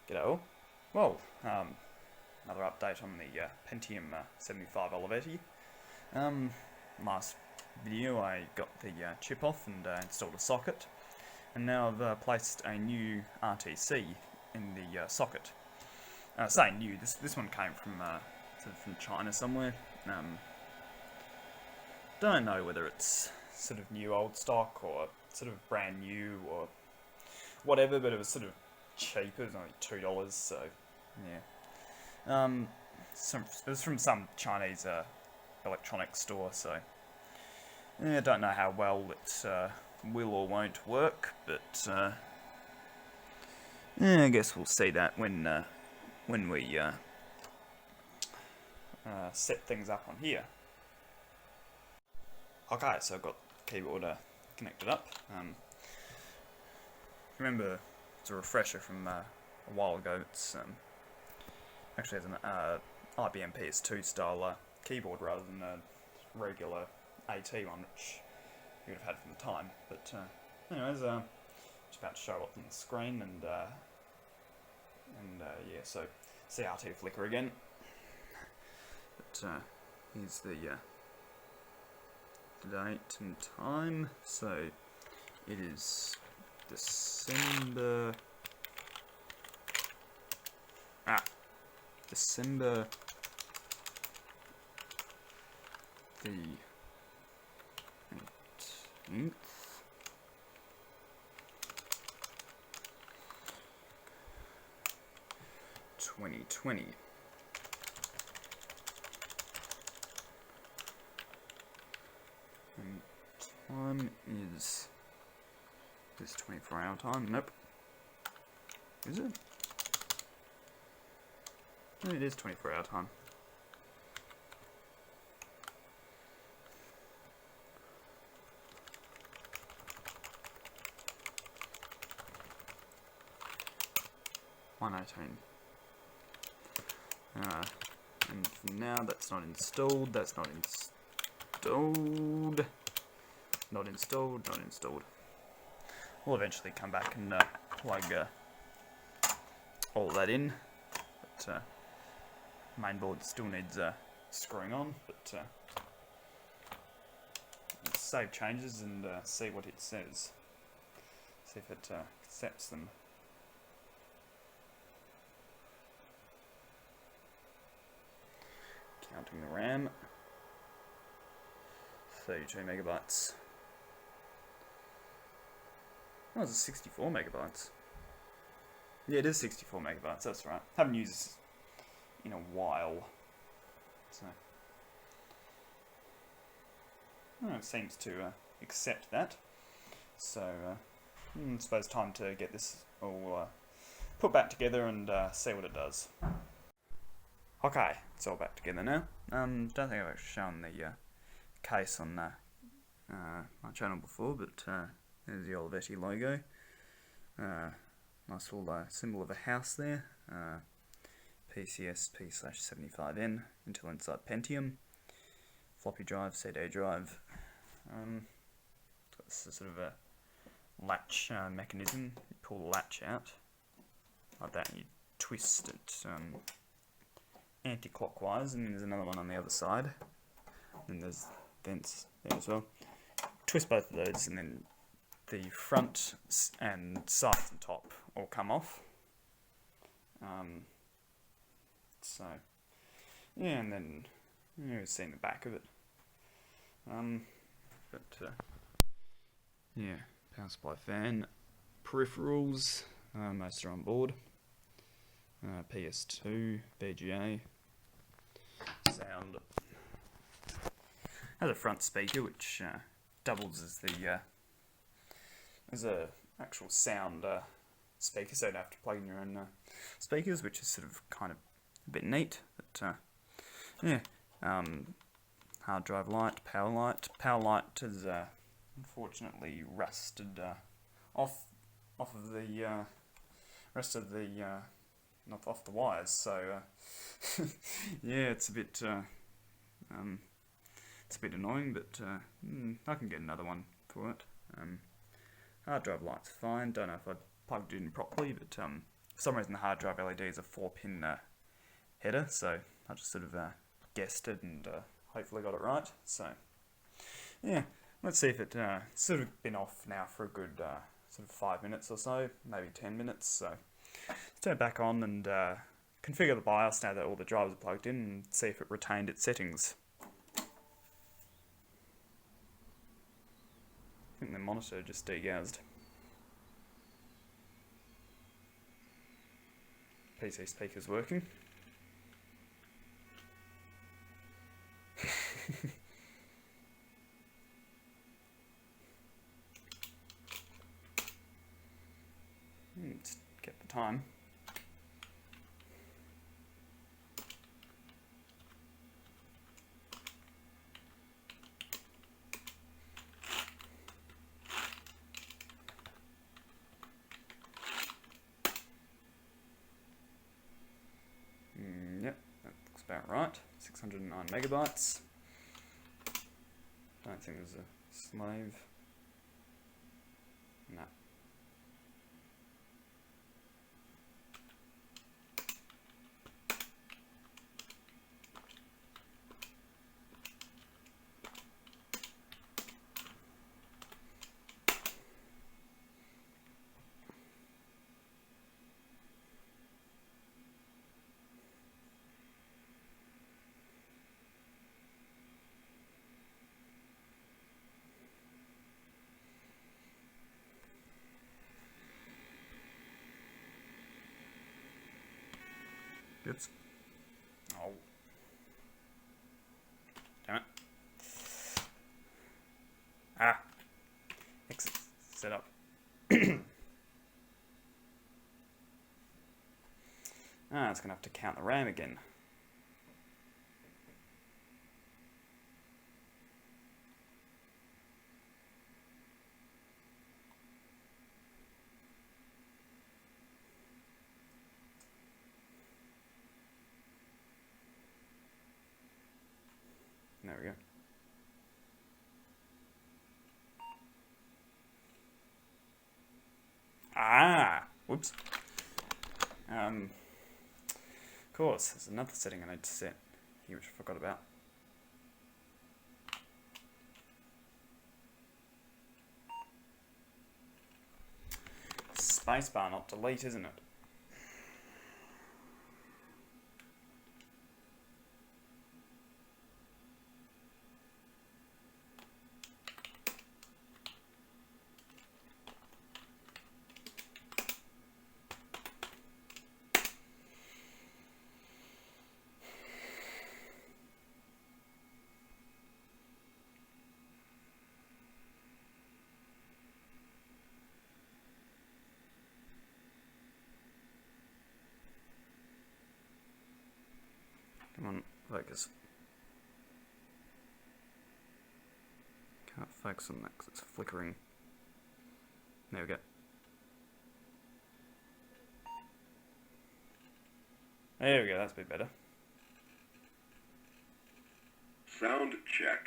G'day all. Well, another update on the Pentium 75 Olivetti. Last video I got the chip off and installed a socket, and now I've placed a new RTC in the socket. Saying new, this one came from sort of from China somewhere. Don't know whether it's sort of new old stock or sort of brand new or whatever, but it was sort of cheap. It was only $2, so yeah. It was from some Chinese electronics store, so yeah, I don't know how well it will or won't work, but yeah, I guess we'll see that when we set things up on here. Okay, so I've got the keyboard connected up. Remember, it's a refresher from a while ago. It's actually has an IBM PS2 style keyboard rather than a regular AT one, which you would have had from the time. But anyways, just about to show up on the screen, and yeah, so CRT flicker again. But here's the date and time. So it is December the 18th. 2020. And time is this 24-hour time? Nope. Is it? No, it is 24-hour time. And for now, that's not installed. That's not installed. Not installed. Not installed. We'll eventually come back and plug all of that in. But mainboard still needs screwing on. But let's save changes and see what it says. See if it accepts them. Counting the RAM. 32 megabytes. Oh, it's 64 megabytes. Yeah, it is 64 megabytes, that's right. Haven't used this in a while. So, it seems to accept that. So, I suppose time to get this all put back together and see what it does. Okay, it's all back together now. Don't think I've actually shown the case on my channel before, but there's the Olivetti logo. Nice little symbol of a house there. PCS P/75N, Intel Inside Pentium. Floppy drive, CD drive. It's got this sort of a latch mechanism. You pull the latch out like that, and you twist it anti-clockwise, and there's another one on the other side, and there's vents there as well. Twist both of those, and then the front and sides and top all come off. So yeah, and then you've seen the back of it. Yeah, power supply, fan, peripherals, most are on board. PS2, VGA, sound. Has a front speaker which doubles as a actual sound speaker, so you don't have to plug in your own speakers, which is sort of kind of a bit neat. But yeah, hard drive light, power light. Power light has unfortunately rusted off of the rest of the not off the wires, so yeah, it's a bit annoying, but I can get another one for it. Hard drive light's fine. Don't know if I plugged it in properly, but For some reason the hard drive LED is a 4-pin header, so I just sort of guessed it and hopefully got it right. So yeah, let's see if it's sort of been off now for a good sort of 5 minutes or so, maybe 10 minutes. So let's turn it back on and configure the BIOS now that all the drivers are plugged in and see if it retained its settings. I think the monitor just degassed. PC speaker's working. Let's get the time. Yep, that looks about right. 609 megabytes. Don't think there's a slave. No. Oops. Oh. Damn it. Ah. Exit. Set up. It's going to have to count the RAM again. There we go. Whoops. Of course, there's another setting I need to set here, which I forgot about. Spacebar, not delete, isn't it? Come on, focus. Can't focus on that because it's flickering. There we go. There we go, that's a bit better. Sound check.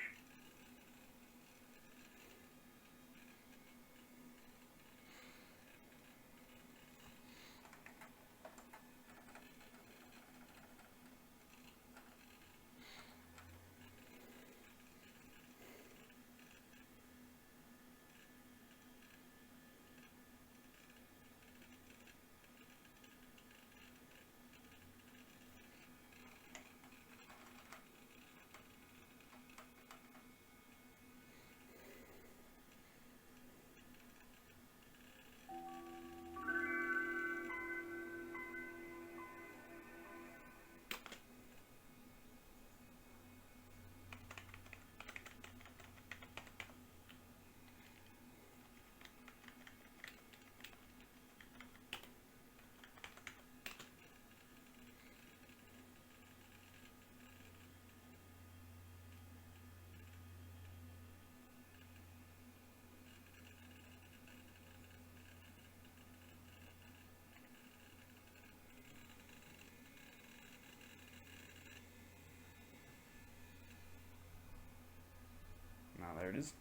There it is.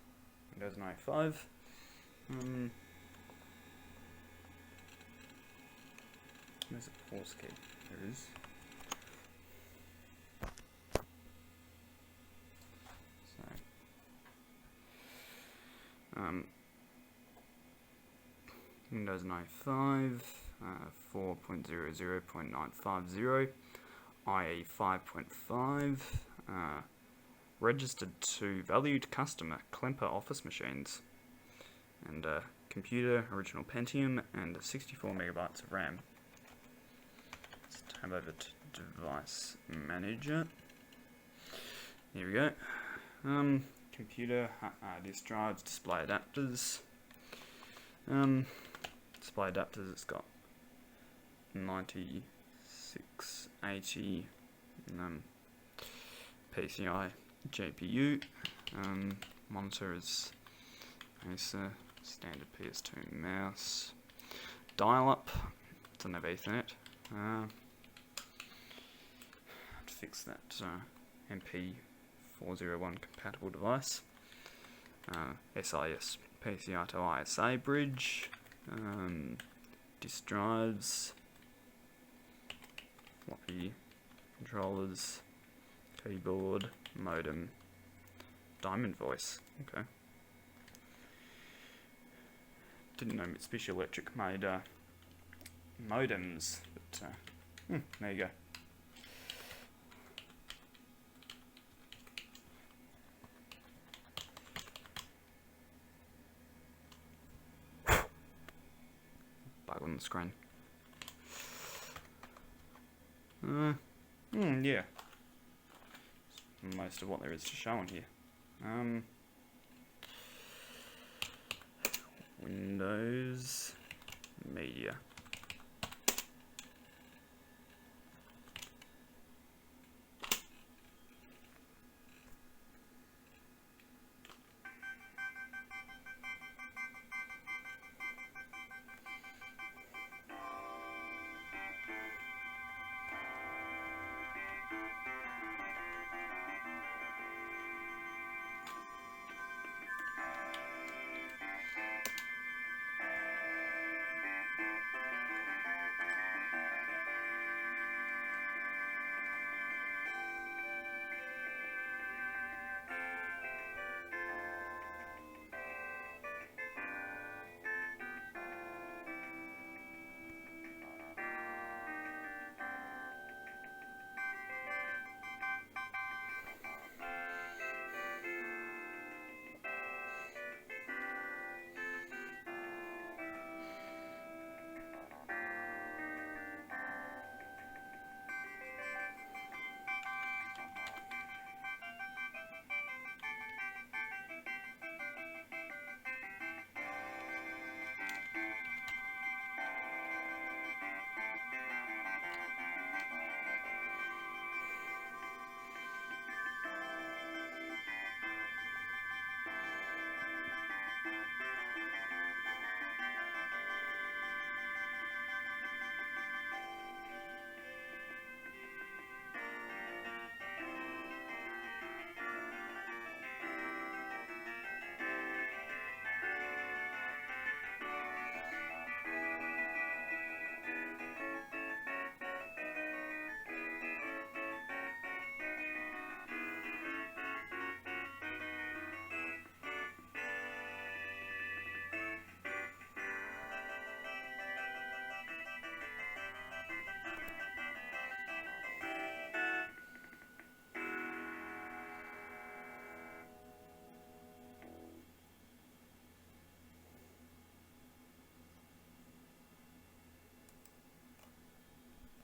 Windows 95. Where's the pause key? There it is. So, Windows 95, 4.00.950, IE 5.5, registered to valued customer Klemper office machines, and computer, original Pentium, and 64 megabytes of RAM. Let's tab over to device manager. Here we go. Computer, disk drives, display adapters. Display adapters, it's got 9680 PCI GPU. Monitor is Acer, standard PS2 mouse. Dial-up, doesn't have Ethernet. To fix that MP401 compatible device. SIS PCI to ISA bridge. Disk drives. Floppy controllers. Keyboard. Modem. Diamond voice. Okay. Didn't know Mitsubishi Electric made modems, but there you go. Bug on the screen. Yeah. Most of what there is to show on here. Windows Media.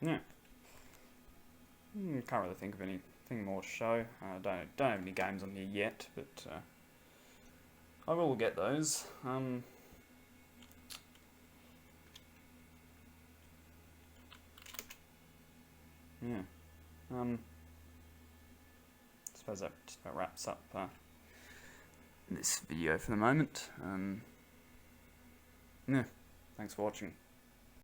Yeah. Can't really think of anything more to show. Don't have any games on here yet, but I will get those. Yeah. Suppose that just about wraps up this video for the moment. Yeah. Thanks for watching.